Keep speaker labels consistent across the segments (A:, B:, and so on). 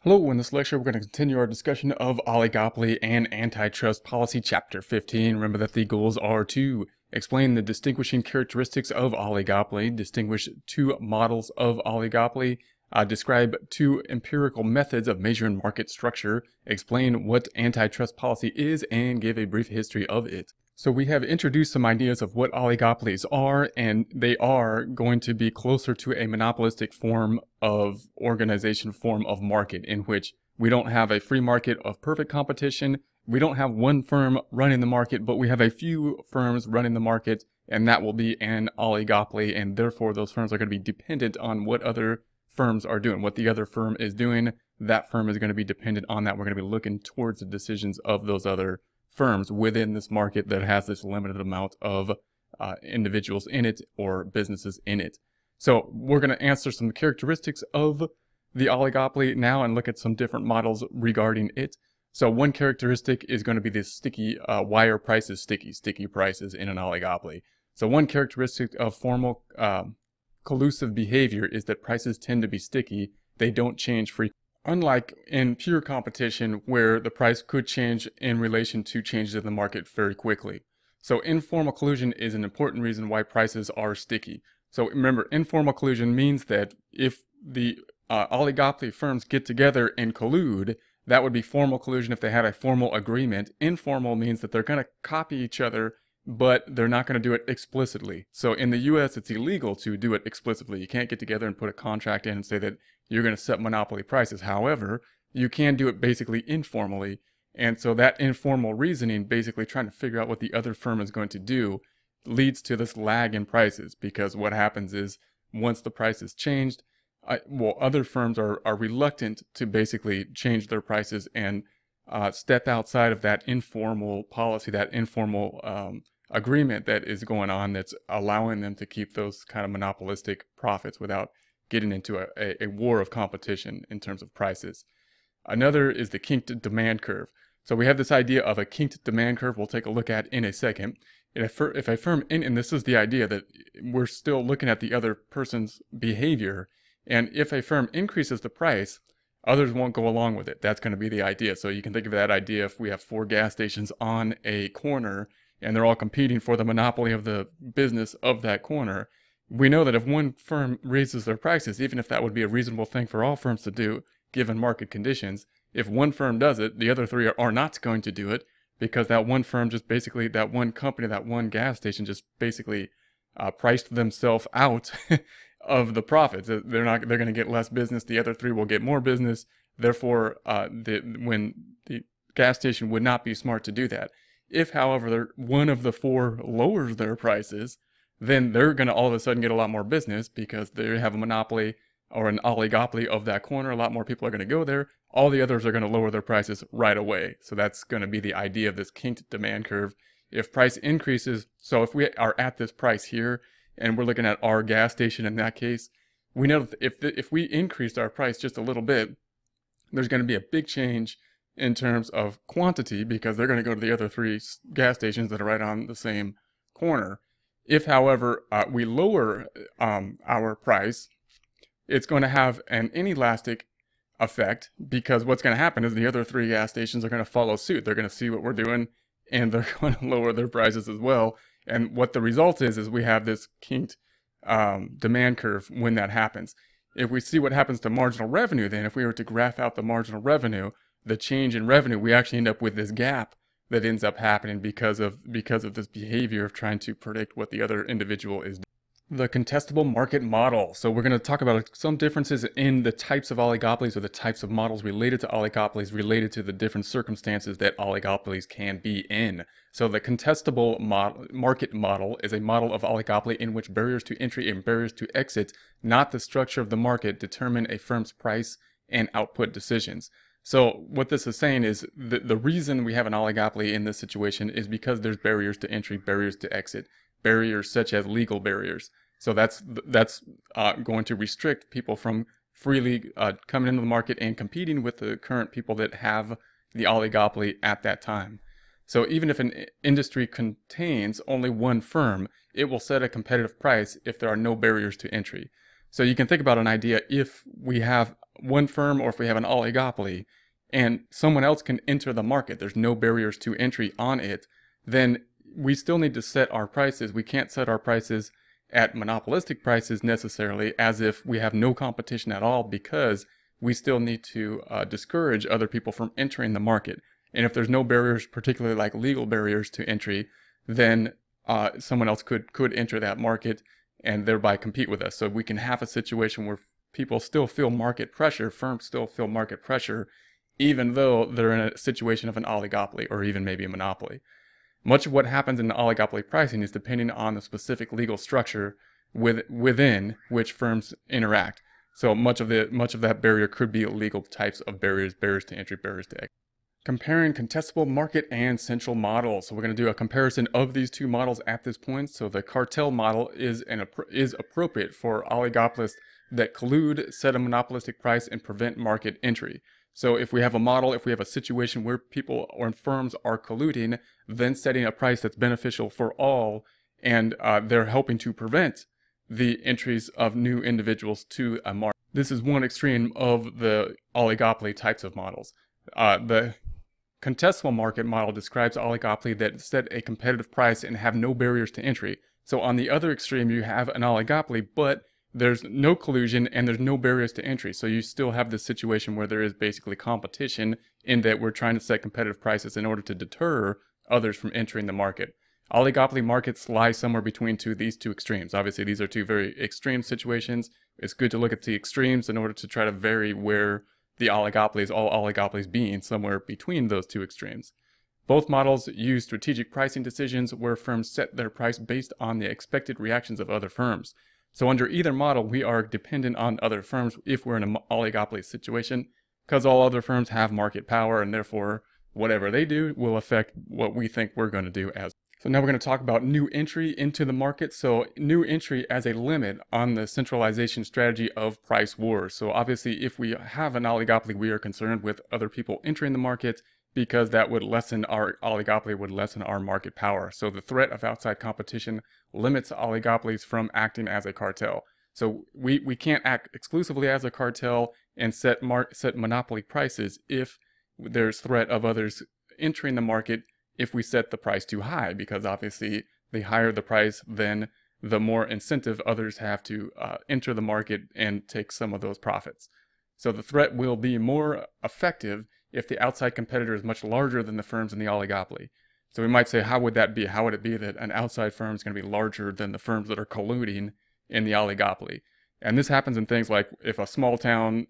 A: Hello, in this lecture we're going to continue our discussion of oligopoly and antitrust policy, chapter 15. Remember that the goals are to explain the distinguishing characteristics of oligopoly, distinguish two models of oligopoly, describe two empirical methods of measuring market structure, explain what antitrust policy is, and give a brief history of it. So we have introduced some ideas of what oligopolies are, and they are going to be closer to a monopolistic form of organization, form of market, in which we don't have a free market of perfect competition. We don't have one firm running the market, but we have a few firms running the market, and that will be an oligopoly, and therefore those firms are going to be dependent on what other firms are doing. What the other firm is doing, that firm is going to be dependent on that. We're going to be looking towards the decisions of those other firms within this market that has this limited amount of individuals in it or businesses in it. So we're going to answer some characteristics of the oligopoly now and look at some different models regarding it. So one characteristic is going to be this sticky, why are prices sticky prices in an oligopoly. So one characteristic of formal collusive behavior is that prices tend to be sticky. They don't change frequently. Unlike in pure competition where the price could change in relation to changes in the market very quickly. So informal collusion is an important reason why prices are sticky. So remember, informal collusion means that if the oligopoly firms get together and collude, that would be formal collusion if they had a formal agreement. Informal means that they're going to copy each other, but they're not going to do it explicitly. So in the US, it's illegal to do it explicitly. You can't get together and put a contract in and say that you're going to set monopoly prices. However, you can do it basically informally. And so that informal reasoning, basically trying to figure out what the other firm is going to do, leads to this lag in prices. Because what happens is once the price is changed, other firms are reluctant to basically change their prices and step outside of that informal policy, that informal agreement that is going on that's allowing them to keep those kind of monopolistic profits without getting into a war of competition in terms of prices. Another is the kinked demand curve. So we have this idea of a kinked demand curve we'll take a look at in a second. And if a firm, and this is the idea that we're still looking at the other person's behavior, and if a firm increases the price, others won't go along with it. That's going to be the idea. So you can think of that idea if we have 4 gas stations on a corner and they're all competing for the monopoly of the business of that corner. We know that if one firm raises their prices, even if that would be a reasonable thing for all firms to do, given market conditions, if one firm does it, the other 3 are not going to do it because that one firm just basically, that one company, that one gas station just basically priced themselves out of the profits. They're going to get less business. The other 3 will get more business. Therefore, when the gas station would not be smart to do that. If, however, one of the 4 lowers their prices, then they're going to all of a sudden get a lot more business because they have a monopoly or an oligopoly of that corner. A lot more people are going to go there. All the others are going to lower their prices right away. So that's going to be the idea of this kinked demand curve. If price increases, so if we are at this price here and we're looking at our gas station in that case, we know that if we increased our price just a little bit, there's going to be a big change in terms of quantity because they're going to go to the other 3 gas stations that are right on the same corner. If, however, we lower our price, it's going to have an inelastic effect because what's going to happen is the other 3 gas stations are going to follow suit. They're going to see what we're doing and they're going to lower their prices as well. And what the result is we have this kinked demand curve when that happens. If we see what happens to marginal revenue, then if we were to graph out the marginal revenue, the change in revenue, we actually end up with this gap that ends up happening because of this behavior of trying to predict what the other individual is doing. The contestable market model. So we're going to talk about some differences in the types of oligopolies or the types of models related to oligopolies related to the different circumstances that oligopolies can be in. So the contestable market model is a model of oligopoly in which barriers to entry and barriers to exit, not the structure of the market, determine a firm's price and output decisions. So what this is saying is the reason we have an oligopoly in this situation is because there's barriers to entry, barriers to exit, barriers such as legal barriers. So that's going to restrict people from freely coming into the market and competing with the current people that have the oligopoly at that time. So even if an industry contains only one firm, it will set a competitive price if there are no barriers to entry. So you can think about an idea if we have one firm or if we have an oligopoly and someone else can enter the market, there's no barriers to entry on it, then we still need to set our prices. We can't set our prices at monopolistic prices necessarily as if we have no competition at all, because we still need to discourage other people from entering the market. And if there's no barriers, particularly like legal barriers to entry, then someone else could enter that market and thereby compete with us. So we can have a situation where people still feel market pressure, firms still feel market pressure, even though they're in a situation of an oligopoly or even maybe a monopoly. Much of what happens in oligopoly pricing is depending on the specific legal structure within which firms interact. So much of that barrier could be legal types of barriers to entry, barriers to exit. Comparing contestable market and central models. So we're going to do a comparison of these two models at this point. So the cartel model is appropriate for oligopolists that collude, set a monopolistic price, and prevent market entry. So if we have a situation where people or firms are colluding, then setting a price that's beneficial for all, and they're helping to prevent the entries of new individuals to a market. This is one extreme of the oligopoly types of models. The contestable market model describes oligopoly that set a competitive price and have no barriers to entry. So on the other extreme, you have an oligopoly, but there's no collusion and there's no barriers to entry. So you still have this situation where there is basically competition in that we're trying to set competitive prices in order to deter others from entering the market. Oligopoly markets lie somewhere between these two extremes. Obviously, these are two very extreme situations. It's good to look at the extremes in order to try to vary where the oligopolies, all oligopolies being somewhere between those two extremes. Both models use strategic pricing decisions where firms set their price based on the expected reactions of other firms. So under either model, we are dependent on other firms if we're in an oligopoly situation, because all other firms have market power, and therefore whatever they do will affect what we think we're going to do as. So now we're going to talk about new entry into the market. So new entry as a limit on the centralization strategy of price wars. So obviously if we have an oligopoly, we are concerned with other people entering the market, because that would lessen our oligopoly, would lessen our market power. So the threat of outside competition limits oligopolies from acting as a cartel. So we can't act exclusively as a cartel and set monopoly prices if there's threat of others entering the market if we set the price too high, because obviously the higher the price, then the more incentive others have to enter the market and take some of those profits. So the threat will be more effective if the outside competitor is much larger than the firms in the oligopoly. So we might say, how would that be? How would it be that an outside firm is going to be larger than the firms that are colluding in the oligopoly? And this happens in things like if a small town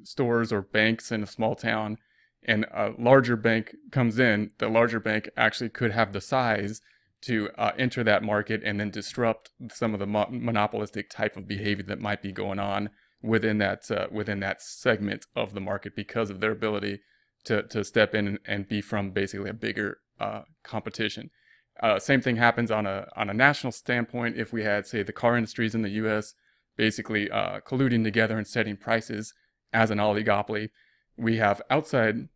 A: stores or banks in a small town, and a larger bank comes in, the larger bank actually could have the size to enter that market and then disrupt some of the monopolistic type of behavior that might be going on within that segment of the market, because of their ability to step in and be from basically a bigger competition. Same thing happens on a national standpoint. If we had, say, the car industries in the U.S. basically colluding together and setting prices as an oligopoly, we have outside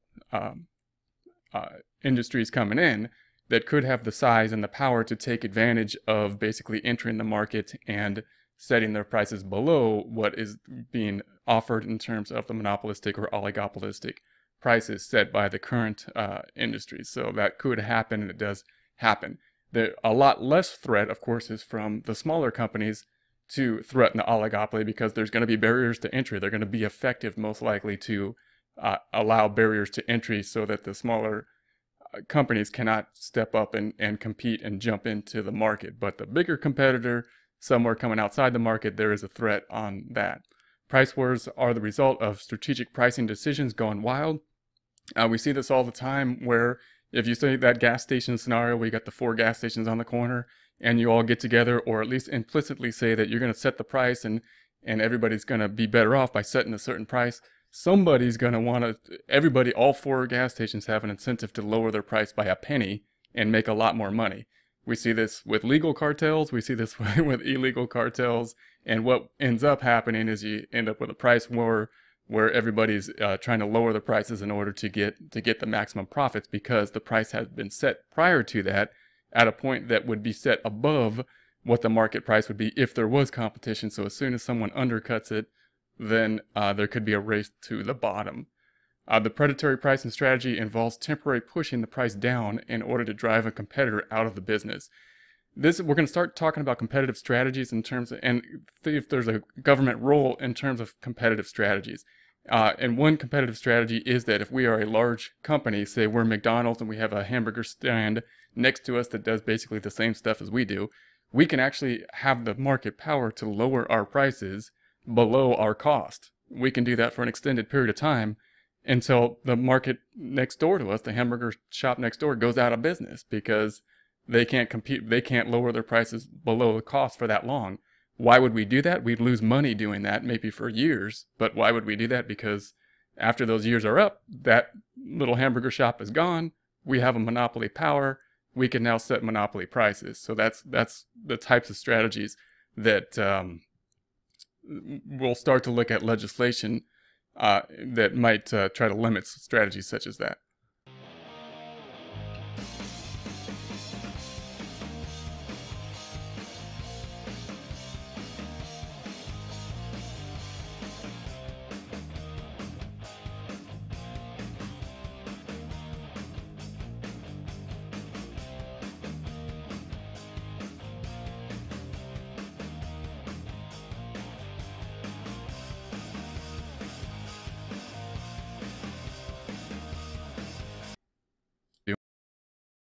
A: industries coming in that could have the size and the power to take advantage of basically entering the market and setting their prices below what is being offered in terms of the monopolistic or oligopolistic prices set by the current industries. So that could happen, and it does happen. A lot less threat, of course, is from the smaller companies to threaten the oligopoly, because there's going to be barriers to entry. They're going to be effective, most likely, to allow barriers to entry so that the smaller companies cannot step up and compete and jump into the market. But the bigger competitor, somewhere coming outside the market, there is a threat on that. Price wars are the result of strategic pricing decisions gone wild. We see this all the time, where if you say that gas station scenario, we got the 4 gas stations on the corner, and you all get together, or at least implicitly say that you're going to set the price, and everybody's going to be better off by setting a certain price. Somebody's going to want to, all 4 gas stations have an incentive to lower their price by a penny and make a lot more money. We see this with legal cartels, we see this with illegal cartels, and what ends up happening is you end up with a price war where everybody's trying to lower the prices in order to get the maximum profits, because the price has been set prior to that at a point that would be set above what the market price would be if there was competition. So as soon as someone undercuts it, then there could be a race to the bottom. The predatory pricing strategy involves temporarily pushing the price down in order to drive a competitor out of the business. We're going to start talking about competitive strategies in terms of, and if there's a government role in terms of competitive strategies. And one competitive strategy is that if we are a large company, say we're McDonald's and we have a hamburger stand next to us that does basically the same stuff as we do, we can actually have the market power to lower our prices below our cost. We can do that for an extended period of time until the market next door to us, the hamburger shop next door, goes out of business because they can't compete, they can't lower their prices below the cost for that long. Why would we do that? We'd lose money doing that, maybe for years, but why would we do that? Because after those years are up, that little hamburger shop is gone, we have a monopoly power, we can now set monopoly prices. So that's the types of strategies that we'll start to look at legislation that might try to limit strategies such as that.